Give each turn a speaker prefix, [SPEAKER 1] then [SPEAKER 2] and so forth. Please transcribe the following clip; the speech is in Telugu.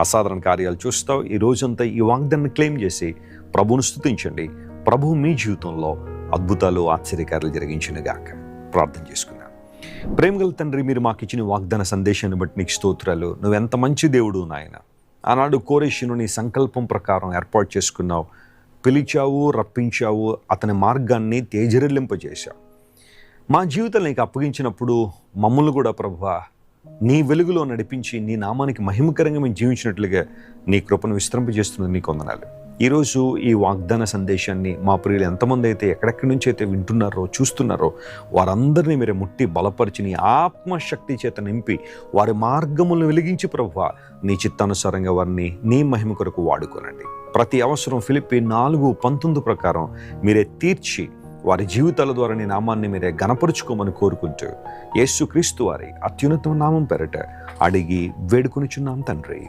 [SPEAKER 1] అసాధారణ కార్యాలు చూస్తావు. ఈ రోజంతా ఈ వాగ్దాన్ని క్లెయిమ్ చేసి ప్రభువును స్తుతించండి. ప్రభువు మీ జీవితంలో అద్భుతాలు, ఆశ్చర్యకార్యాలు జరిగించునుగాక. ప్రార్థన చేసుకుందాం. ప్రేమగల తండ్రి, మీరు మాకు ఇచ్చిన వాగ్దాన సందేశాన్ని బట్టి నీకు స్తోత్రాలు. నువ్వెంత మంచి దేవుడు నాయన. ఆనాడు కోరేషును నీ సంకల్పం ప్రకారం ఏర్పాటు చేసుకున్నావు, పిలిచావు, రప్పించావు, అతని మార్గాన్ని తేజరిల్లింపజేశావు. మా జీవితాలు నీకు అప్పగించినప్పుడు మమ్మల్ని కూడా ప్రభువా నీ వెలుగులో నడిపించి నీ నామానికి మహిమకరంగా మేము జీవించినట్లుగా నీ కృపను విస్తరింపజేస్తున్నది నీకు వందనాలు. ఈరోజు ఈ వాగ్దాన సందేశాన్ని మా ప్రియులు ఎంతమంది అయితే ఎక్కడెక్కడి నుంచి అయితే వింటున్నారో, చూస్తున్నారో వారందరినీ మీరు ముట్టి బలపరిచి నీ ఆత్మశక్తి చేత నింపి వారి మార్గములను వెలిగించి ప్రభువా నీ చిత్తానుసారంగా వారిని నీ మహిమ కొరకు వాడుకోనండి. ప్రతి అవసరం ఫిలిప్పీ 4:19 ప్రకారం మీరే తీర్చి వారి జీవితాల ద్వారా నీ నామాన్ని మీరే గణపరుచుకోమని కోరుకుంటూ యేసుక్రీస్తు వారి అత్యున్నత నామం పేరట అడిగి వేడుకొనుచున్నాం తండ్రి.